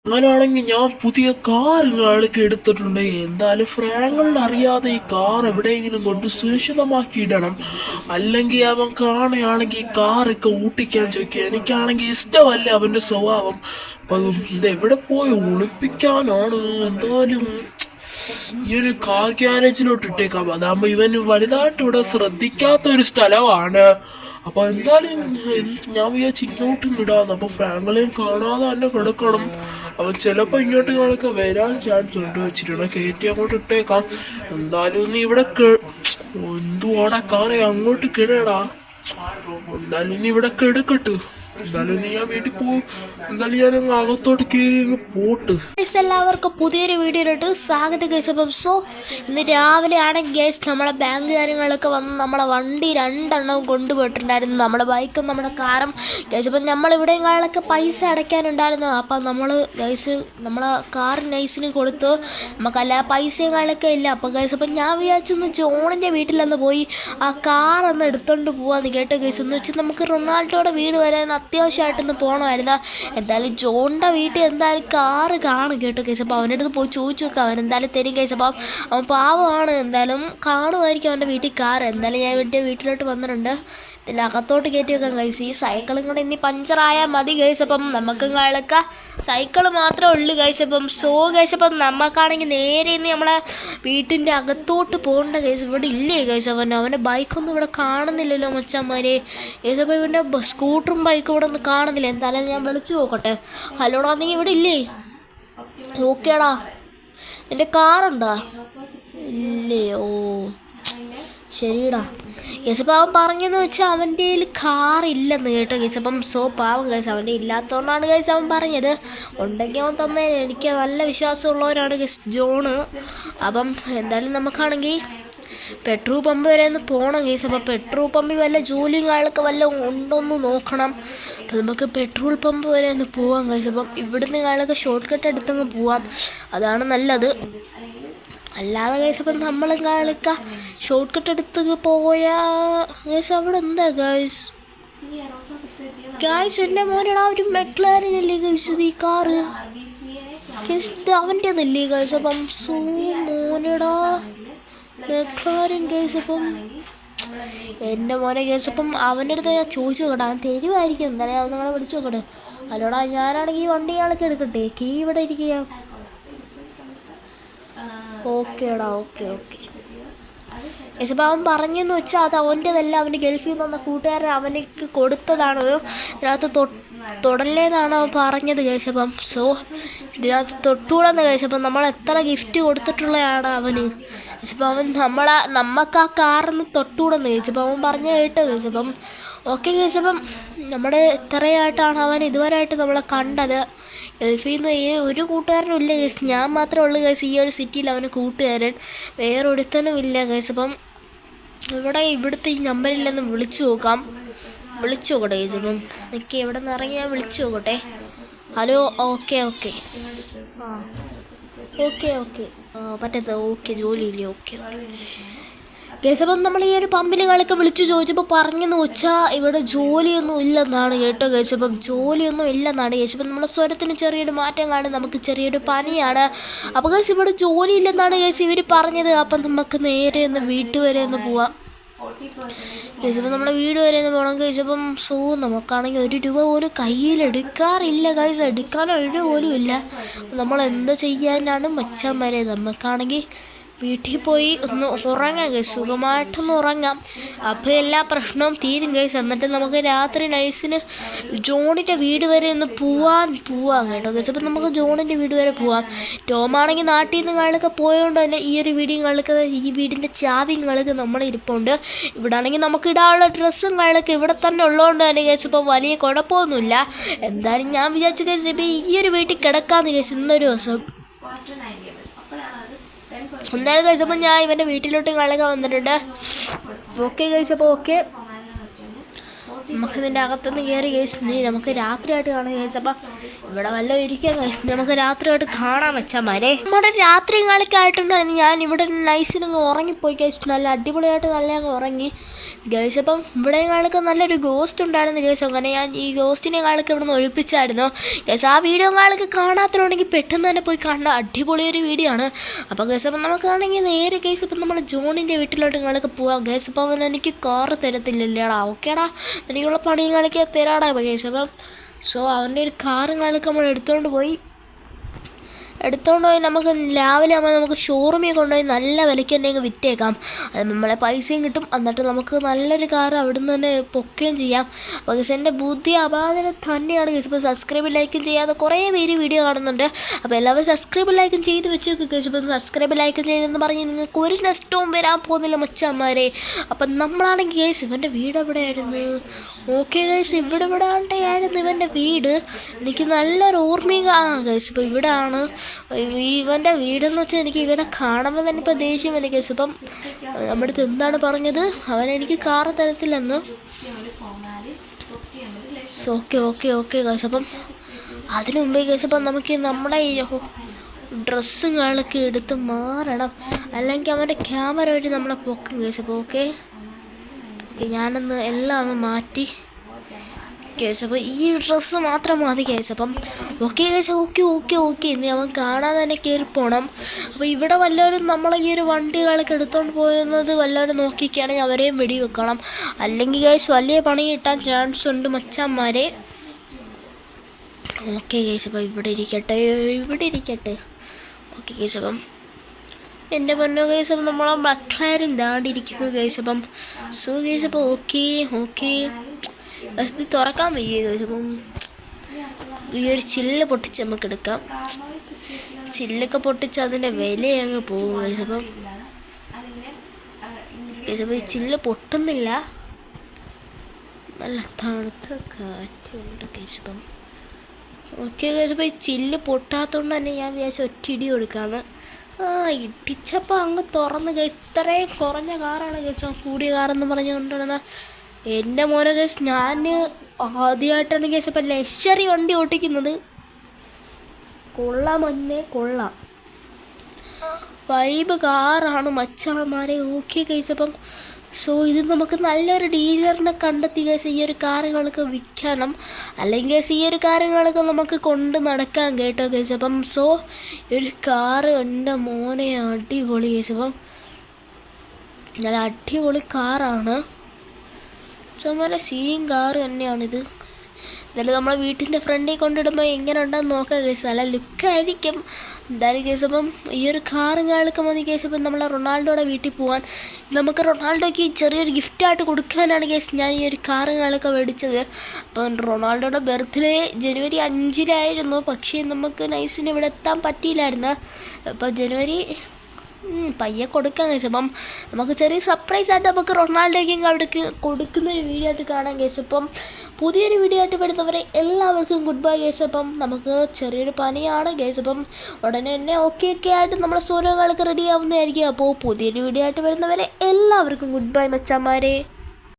അങ്ങനെയാണെങ്കിൽ ഞാൻ പുതിയ കാർ ആൾക്ക് എടുത്തിട്ടുണ്ട്. എന്തായാലും ഫ്രാങ്കളിന് അറിയാതെ ഈ കാർ എവിടെയെങ്കിലും കൊണ്ട് സുരക്ഷിതമാക്കി ഇടണം. അല്ലെങ്കിൽ അവൻ കാണുകയാണെങ്കിൽ ഈ കാറൊക്കെ ഊട്ടിക്കാൻ ചോദിക്കുക. എനിക്കാണെങ്കിൽ ഇഷ്ടമല്ല അവന്റെ സ്വഭാവം. അപ്പം ഇതെവിടെ പോയി ഒളിപ്പിക്കാനാണ്? എന്തായാലും ഈ ഒരു കാർ ഗ്യാരേജിലോട്ട് ഇട്ടേക്കാം. അതാകുമ്പോ ഇവന് വലുതായിട്ട് ഇവിടെ ശ്രദ്ധിക്കാത്ത ഒരു സ്ഥലമാണ്. അപ്പൊ എന്തായാലും ഞാൻ വിചാരിച്ച് ഇങ്ങോട്ടും ഇടാന്ന്. അപ്പൊ ഫ്രാങ്കളെയും കാണാതെ തന്നെ കിടക്കണം. അവൻ ചിലപ്പോ ഇങ്ങോട്ട് ഇങ്ങോട്ടൊക്കെ വരാൻ ചാൻസ് ഉണ്ട്. വെച്ചിട്ടുണ്ട് കയറ്റി അങ്ങോട്ട് ഇട്ടേക്കാം. എന്തായാലും നീ ഇവിടെ എന്തുവാടാ കാറെ അങ്ങോട്ട് കിടടാ. എന്തായാലും നീ ഇവിടെ കിടക്കട്ട്. എന്തായാലും നീ ഞാൻ വീട്ടിൽ പോകും. എന്തായാലും ഞാൻ അകത്തോട്ട് കയറി പോട്ട്. എല്ലാവർക്കും പുതിയൊരു വീഡിയോയിലോട്ട് സ്വാഗതം ഗൈസ്. അപ്പം ഇന്ന് രാവിലെ ആണെങ്കിൽ ഗൈസ് നമ്മളെ ബാങ്ക് കാര്യങ്ങളൊക്കെ വന്ന് നമ്മളെ വണ്ടി 2 എണ്ണവും കൊണ്ടുപോയിട്ടുണ്ടായിരുന്നു. നമ്മുടെ ബൈക്കും നമ്മുടെ കാറും ഗൈസ്. അപ്പം നമ്മളിവിടെയൊക്കെ പൈസ അടയ്ക്കാനുണ്ടായിരുന്നു. അപ്പം നമ്മൾ ഗൈസ് നമ്മളെ കാർ നൈസിന് കൊടുത്തു. നമുക്കല്ല പൈസയും കാര്യങ്ങളൊക്കെ ഇല്ല. അപ്പം ഗൈസ് അപ്പം ഞാൻ വിചാരിച്ചൊന്ന് ജോണിൻ്റെ വീട്ടിലൊന്ന് പോയി ആ കാറൊന്ന് എടുത്തോണ്ട് പോവാന്ന് കേട്ടോ ഗൈസ്. എന്ന് വെച്ചാൽ നമുക്ക് റൊണാൾഡോയുടെ വീട് വരെ അത്യാവശ്യമായിട്ടൊന്ന് പോകണമായിരുന്നു. എന്തായാലും ജോണിൻ്റെ വീട്ടിൽ എന്തായാലും കാറ് കാണും കേട്ടോ കേസ്. അപ്പോൾ അവൻ്റെ അടുത്ത് പോയി ചോദിച്ചു നോക്കാം. അവൻ എന്തായാലും തരും കേസ്. അപ്പം അവൻ പാവമാണ്. എന്തായാലും കാണുമായിരിക്കും അവൻ്റെ വീട്ടിൽ കാറ്. എന്തായാലും ഞാൻ വീട്ടിലോട്ട് വന്നിട്ടുണ്ട്. ഇതിൽ അകത്തോട്ട് കയറ്റി വെക്കാം ഗൈസ്. ഈ സൈക്കിളും കൂടെ ഇനി പഞ്ചറായാൽ മതി ഗൈസ്. അപ്പം നമുക്ക് കാളൊക്കെ സൈക്കിള് മാത്രമേ ഉള്ളൂ ഗൈസ്. അപ്പം ഗൈസ് അപ്പം നമുക്കാണെങ്കിൽ നേരെ ഇനി നമ്മളെ വീട്ടിൻ്റെ അകത്തോട്ട് പോകേണ്ട ഗൈസ്. ഇവിടെ ഇല്ലേ ഗൈസ് അവൻ്റെ ബൈക്കൊന്നും ഇവിടെ കാണുന്നില്ലല്ലോ മച്ചന്മാരെ ഗൈസ്. അപ്പം ഇവൻ്റെ സ്കൂട്ടറും ബൈക്കും ഇവിടെ ഒന്നും കാണുന്നില്ല. എന്തായാലും ഞാൻ വിളിച്ചു നോക്കട്ടെ. ഹലോടാ നീ ഇവിടെ ഇല്ലേ? ഓക്കേടാ നിൻ്റെ കാറുണ്ടോ? ഇല്ലേ? ഓ ശരിടാ ഗൈസ്. അപ്പം അവൻ പറഞ്ഞെന്ന് വെച്ചാൽ അവൻ്റെ കയ്യിൽ കാറില്ലെന്ന് കേട്ടോ ഗൈസ്. അപ്പം പാവം ഗൈസ് അവൻ്റെ ഇല്ലാത്തതുകൊണ്ടാണ് ഗൈസ് അവൻ പറഞ്ഞത്. ഉണ്ടെങ്കിൽ അവൻ തന്നെ എനിക്ക് നല്ല വിശ്വാസമുള്ളവരാണ് ഗൈസ് ജോണ്. അപ്പം എന്തായാലും നമുക്കാണെങ്കിൽ പെട്രോൾ പമ്പ് വരെ ഒന്ന് പോകണം ഗൈസ്. അപ്പോൾ പെട്രോൾ പമ്പിൽ വല്ല ജോലിയും കാര്യങ്ങളൊക്കെ വല്ല ഉണ്ടോയെന്ന് നോക്കണം. അപ്പോൾ നമുക്ക് പെട്രോൾ പമ്പ് വരെ ഒന്ന് പോവാം ഗൈസ്. അപ്പം ഇവിടുന്ന് കാര്യങ്ങളൊക്കെ ഷോർട്ട് കട്ട് എടുത്തങ്ങ് പോവാം. അതാണ് നല്ലത്. അല്ലാതെ ഗൈസ് അപ്പം നമ്മൾ കളിക്ക ഷോർട്ട് കട്ട് എടുത്ത് പോയാൽ ഗൈസ് അവിടെ എന്താ ഗൈസ് എൻ്റെ മോനടാ ഒരു മെക്ലാരനല്ലേ ഗൈസ് ഈ കാറ് ജസ്റ്റ് അവൻ്റെതല്ലേ ഗൈസ്. അപ്പം മോനടാ മെക്ലാരൻ ഗൈസ്. അപ്പം എൻ്റെ മോനെ ഗൈസ് അപ്പം അവൻ്റെ അടുത്ത് ഞാൻ ചോദിച്ചു നോക്കട്ടെ. അവൻ തരുമായിരിക്കും. എന്തായാലും അത് നിങ്ങളെ വിളിച്ചു നോക്കട്ടെ. അല്ലോടാ ഞാനാണെങ്കിൽ ഈ വണ്ടികളൊക്കെ എടുക്കട്ടെ. കീ ഇവിടെ ഇരിക്കുക. ഓക്കേടാ ഓക്കെ യേശു. അപ്പോൾ അവൻ പറഞ്ഞെന്ന് വെച്ചാൽ അത് അവൻ്റെതല്ല. അവൻ്റെ ഗൾഫിൽ നിന്ന് വന്ന കൂട്ടുകാരൻ അവനക്ക് കൊടുത്തതാണ്. ഇതിനകത്ത് തൊടല്ലേന്നാണ് അവൻ പറഞ്ഞത് ഗൈസ്. അപ്പം ഇതിനകത്ത് തൊട്ടുകൂടെന്ന് ഗൈസ്. അപ്പം നമ്മൾ എത്ര ഗിഫ്റ്റ് കൊടുത്തിട്ടുള്ളതാണ് അവന് ഗൈസ്. അപ്പം അവൻ നമുക്ക് ആ കാറിന്ന് തൊട്ടുകൂടെന്ന് ഗൈസ്. അപ്പം അവൻ പറഞ്ഞു കേട്ടോ ഗൈസ്. അപ്പം ഓക്കെ ഗൈസ്. അപ്പം നമ്മുടെ ഇത്രയായിട്ടാണ് അവൻ ഇതുവരെയായിട്ട് നമ്മളെ കണ്ടത്. ഗൾഫിൽ നിന്ന് ഒരു കൂട്ടുകാരനും ഇല്ല ഗൈസ്. ഞാൻ മാത്രമേ ഉള്ളൂ ഗൈസ് ഈ ഒരു സിറ്റിയിൽ അവന് കൂട്ടുകാരൻ. വേറെ ഒരുത്തനും ഇല്ല ഗൈസ്. അപ്പം ഇവിടുത്തെ ഈ നമ്പറില്ലെന്ന് വിളിച്ചു നോക്കാം. വിളിച്ചു നോക്കട്ടെ ഗൈസ്. അപ്പം എനിക്ക് എവിടെ നിന്ന് ഇറങ്ങി ഞാൻ വിളിച്ചു നോക്കട്ടെ. ഹലോ ഓക്കെ പറ്റത്ത ഓക്കെ ജോലിയില്ലേ? Okay guys. അപ്പം നമ്മൾ ഈ ഒരു പമ്പിലുകളൊക്കെ വിളിച്ചു ചോദിച്ചപ്പോൾ പറഞ്ഞെന്ന് വെച്ചാൽ ഇവിടെ ജോലിയൊന്നും ഇല്ലെന്നാണ് കേട്ടോ ഗൈസ്. അപ്പം ജോലിയൊന്നും ഇല്ലെന്നാണ് ഗൈസ്. അപ്പം നമ്മുടെ സ്വരത്തിന് ചെറിയൊരു മാറ്റം കാണും. നമുക്ക് ചെറിയൊരു പനിയാണ്. അപ്പോൾ ഗൈസ് ഇവിടെ ജോലി ഇല്ലെന്നാണ് ഗൈസ് ഇവർ പറഞ്ഞത്. അപ്പം നമുക്ക് നേരെ ഒന്ന് വീട്ടിൽ വരെ ഒന്ന് പോവാം ഗൈസ്. അപ്പം നമ്മുടെ വീട് വരെ ഒന്ന് പോകണം ഗൈസ്. അപ്പം നമുക്കാണെങ്കിൽ 1 രൂപ പോലും കയ്യിൽ എടുക്കാറില്ല ഗൈസ്. എടുക്കാൻ 1 രൂപ പോലും ഇല്ല. നമ്മൾ എന്താ ചെയ്യാനാണ് മച്ചാന്മാരെ? നമുക്കാണെങ്കിൽ വീട്ടിൽ പോയി ഒന്ന് ഉറങ്ങാം ഗൈസ്. സുഖമായിട്ടൊന്ന് ഉറങ്ങാം. അപ്പോൾ എല്ലാ പ്രശ്നവും തീരും ഗൈസ്. എന്നിട്ട് നമുക്ക് രാത്രി നൈസിന് ജോണിൻ്റെ വീട് വരെ ഒന്ന് പോവാം കേട്ടോ ഗൈസ്. അപ്പം നമുക്ക് ജോണിൻ്റെ വീട് വരെ പോവാം. ടോമാണെങ്കിൽ നാട്ടിൽ നിന്ന് കളൊക്കെ പോയതുകൊണ്ട് തന്നെ ഈ ഒരു ഈ വീടിൻ്റെ ചാവിങ്ങളൊക്കെ നമ്മൾ ഇരിപ്പുണ്ട്. ഇവിടെ ആണെങ്കിൽ നമുക്ക് ഇടാനുള്ള ഡ്രസ്സും കളൊക്കെ ഇവിടെ തന്നെ ഉള്ളതുകൊണ്ട് തന്നെ ഗൈസ് ഇപ്പോൾ വലിയ കുഴപ്പമൊന്നുമില്ല. എന്തായാലും ഞാൻ വിചാരിച്ചു ഗൈസ് ഇപ്പോൾ ഈ ഒരു വീട്ടിൽ കിടക്കാമെന്ന് ഗൈസ് ഇന്നൊരു ദിവസം. എന്തായാലും ഗൈസ് അപ്പം ഞാൻ ഇവൻ്റെ വീട്ടിലോട്ട് കളൊക്കെ വന്നിട്ടുണ്ട്. Okay guys. അപ്പോൾ ഓക്കെ നമുക്ക് ഇതിൻ്റെ അകത്തുനിന്ന് കയറി ഗൈസ്. നമുക്ക് രാത്രിയായിട്ട് കാണാം ഗൈസ്. അപ്പം ഇവിടെ വല്ല ഇരിക്കാൻ ഗൈസ് നമുക്ക് രാത്രിയായിട്ട് കാണാൻ വെച്ചാമാരെ. നമ്മുടെ രാത്രി കാലൊക്കെയായിട്ടുണ്ടായിരുന്നു ഞാൻ ഇവിടെ നൈസിനങ്ങ് ഉറങ്ങിപ്പോയി ഗൈസ്. നല്ല അടിപൊളിയായിട്ട് നല്ല അങ്ങ് ഉറങ്ങി ഗൈസ്. അപ്പം ഇവിടെ കാലൊക്കെ നല്ലൊരു ഗോസ്റ്റ് ഉണ്ടായിരുന്നു ഗൈസ്. അങ്ങനെ ഞാൻ ഈ ഗോസ്റ്റിനെ കാലൊക്കെ ഇവിടെ നിന്ന് ഒഴിപ്പിച്ചായിരുന്നു ഗൈസ്. ആ വീഡിയോ കാലൊക്കെ കാണാത്തതുണ്ടെങ്കിൽ പെട്ടെന്ന് തന്നെ പോയി കാണുന്ന അടിപൊളിയൊരു വീഡിയോ ആണ്. അപ്പോൾ ഗൈസ് അപ്പം നമുക്കാണെങ്കിൽ നേരെ ഗൈസ് ഇപ്പം നമ്മൾ ജോണിൻ്റെ വീട്ടിലോട്ട് കാലൊക്കെ പോവാം ഗൈസ്. അപ്പം അവൻ എനിക്ക് കാറ് തരത്തില്ലല്ലേടാ. ഓക്കേടാ എനിക്കുള്ള പണിയും കാലൊക്കെ തരാടാ ഗൈസ്. അപ്പം സോ അവൻ്റെ ഒരു കാറും കാലൊക്കെ നമ്മൾ എടുത്തുകൊണ്ട് പോയി നമുക്ക് രാവിലെ ആകുമ്പോൾ നമുക്ക് ഷോറൂമിൽ കൊണ്ടുപോയി നല്ല വിലയ്ക്ക് തന്നെ അങ്ങ് വിറ്റേക്കാം. അത് നമ്മളെ പൈസയും കിട്ടും. എന്നിട്ട് നമുക്ക് നല്ലൊരു കാർ അവിടെ നിന്ന് തന്നെ പൊക്കുകയും ചെയ്യാം. അപ്പോൾ ഗൈസ് എൻ്റെ ബുദ്ധി അപാദന തന്നെയാണ് ഗൈസ്. ഇപ്പോൾ സബ്സ്ക്രൈബ് ലൈക്കും ചെയ്യാതെ കുറേ പേര് വീഡിയോ കാണുന്നുണ്ട്. അപ്പോൾ എല്ലാവരും സബ്സ്ക്രൈബ് ലൈക്കും ചെയ്ത് വെച്ച് നോക്കുക ഗൈസ്. ഇപ്പോൾ സബ്സ്ക്രൈബ് ലൈക്കും ചെയ്തെന്ന് പറഞ്ഞ് നിങ്ങൾക്ക് ഒരു നഷ്ടവും വരാൻ പോകുന്നില്ല മച്ചന്മാരെ. അപ്പം നമ്മളാണെങ്കിൽ ഗൈസ് ഇവൻ്റെ വീട് എവിടെയായിരുന്നു? ഓക്കെ ഗൈസ് ഇവിടെ ആയിരുന്നു ഇവൻ്റെ വീട്. എനിക്ക് നല്ലൊരു ഓർമ്മയും ഗൈസ്. ഇപ്പോൾ ഇവിടെ ആണ് ഇവൻ്റെ വീടെന്ന് വെച്ചാൽ എനിക്ക് ഇവനെ കാണുമ്പോൾ തന്നെ ഇപ്പോൾ ദേഷ്യം വരും കേസ്. ഇപ്പം നമ്മുടെ അടുത്ത് എന്താണ് പറഞ്ഞത്? അവനെനിക്ക് കാറ് തരത്തില്ലെന്ന്. Okay case. അപ്പം അതിനു മുമ്പേ കേസ് അപ്പം നമുക്ക് നമ്മുടെ ഈ ഡ്രസ്സും കാലൊക്കെ എടുത്ത് മാറണം. അല്ലെങ്കിൽ അവൻ്റെ ക്യാമറ വഴി നമ്മളെ പൊക്കും കേസ്. അപ്പോൾ ഓക്കെ ഞാനൊന്ന് എല്ലാം ഒന്ന് മാറ്റി കേസ്. അപ്പോൾ ഈ ഡ്രസ്സ് മാത്രം മതി കേസ്. അപ്പം ഓക്കെ കേസ്. ഓക്കെ ഇനി അവൻ കാണാതെ തന്നെ കയറി പോകണം. അപ്പോൾ ഇവിടെ വല്ലവരും നമ്മളെ ഈ ഒരു വണ്ടികളൊക്കെ എടുത്തുകൊണ്ട് പോകുന്നത് വല്ലവരും നോക്കിക്കുകയാണെങ്കിൽ അവരെയും വെടിവെക്കണം. അല്ലെങ്കിൽ കേസ് വലിയ പണി കിട്ടാൻ ചാൻസ് ഉണ്ട് മച്ചാന്മാരെ. Okay case. അപ്പോൾ ഇവിടെ ഇരിക്കട്ടെ. Okay case. അപ്പം എൻ്റെ പൊന്നോ കേസ്. അപ്പം നമ്മളെ മക്കളാരും ദാണ്ടിരിക്കുന്നു കേസ്. അപ്പം സോ കേസ്. അപ്പോൾ ഓക്കെ ഇത് തുറക്കാൻ വയ്യ കേസ്. അപ്പം ഈ ഒരു ചില്ല് പൊട്ടിച്ച് നമുക്ക് എടുക്കാം. ചില്ലൊക്കെ പൊട്ടിച്ച് അതിൻ്റെ വില അങ്ങ് പോകും കേസ്. അപ്പം ഈ ചില്ല് പൊട്ടുന്നില്ല. നല്ല തണുത്ത കാറ്റുണ്ട് കേസ്. അപ്പം ഓക്കെ കേസ്. അപ്പോൾ ഈ ചില്ല് പൊട്ടാത്തതുകൊണ്ട് തന്നെ ഞാൻ വിചാരിച്ച ഒറ്റിടി കൊടുക്കാമെന്ന്. ഇടിച്ചപ്പോൾ അങ്ങ് തുറന്ന് ഇത്രയും കുറഞ്ഞ കാറാണ് കേസ്. കൂടിയ കാറെന്ന് പറഞ്ഞുകൊണ്ടിരുന്ന എൻ്റെ മോനെ കേസ് ഞാൻ ആദ്യമായിട്ടാണ് കേസ് ഇപ്പം ലക്ഷറി വണ്ടി ഓട്ടിക്കുന്നത്. കൊള്ളാം വൈബ് കാറാണ് മച്ചാന്മാരെ. Okay case. അപ്പം സോ ഇത് നമുക്ക് നല്ലൊരു ഡീലറിനെ കണ്ടെത്തി കേസ് ഈ ഒരു കാറുകളൊക്കെ വിൽക്കണം. അല്ലെങ്കിൽ കേസ് ഈ ഒരു കാറുകളൊക്കെ നമുക്ക് കൊണ്ട് നടക്കാം കേട്ടോ കേസ്. അപ്പം സോ ഈ ഒരു കാറ് എൻ്റെ മോനെ അടിപൊളി കേസ്. അപ്പം നല്ല അടിപൊളി കാറാണ്. നല്ല സീൻ കാറ് തന്നെയാണിത്. എന്തായാലും നമ്മളെ വീട്ടിൻ്റെ ഫ്രണ്ടിൽ കൊണ്ടിടുമ്പോൾ എങ്ങനെ ഉണ്ടെന്ന് നോക്കാം കേസ്. നല്ല ലുക്കായിരിക്കും എന്തായാലും കേസ്. അപ്പം ഈ ഒരു കാറും കാലൊക്കെ മതി കേസ്. ഇപ്പം നമ്മളെ റൊണാൾഡോയുടെ വീട്ടിൽ പോകാൻ നമുക്ക് റൊണാൾഡോയ്ക്ക് ചെറിയൊരു ഗിഫ്റ്റായിട്ട് കൊടുക്കാനാണ് കേസ് ഞാൻ ഈ ഒരു കാറും കാലൊക്കെ മേടിച്ചത്. അപ്പം റൊണാൾഡോയുടെ ബർത്ത്ഡേ ജനുവരി 5-നായിരുന്നു. പക്ഷേ നമുക്ക് നൈസിന് ഇവിടെ എത്താൻ പറ്റിയില്ലായിരുന്നു. അപ്പം ജനുവരി പയ്യെ കൊടുക്കാൻ കേസ്. അപ്പം നമുക്ക് ചെറിയ സർപ്രൈസായിട്ട് നമുക്ക് റൊണാൾഡോയ്ക്കും അവിടേക്ക് കൊടുക്കുന്നൊരു വീഡിയോ ആയിട്ട് കാണാൻ കേസ്. അപ്പം പുതിയൊരു വീഡിയോ ആയിട്ട് വരുന്നവരെ എല്ലാവർക്കും ഗുഡ് ബൈ കേസ്. അപ്പം നമുക്ക് ചെറിയൊരു പനിയാണ് കേസ്. അപ്പം ഉടനെ തന്നെ ഓക്കെ ആയിട്ട് നമ്മുടെ സോലോകളൊക്കെ റെഡി ആവുന്നതായിരിക്കും. അപ്പോൾ പുതിയൊരു വീഡിയോ ആയിട്ട് വരുന്നവരെ എല്ലാവർക്കും ഗുഡ് ബൈ മച്ചാന്മാരെ.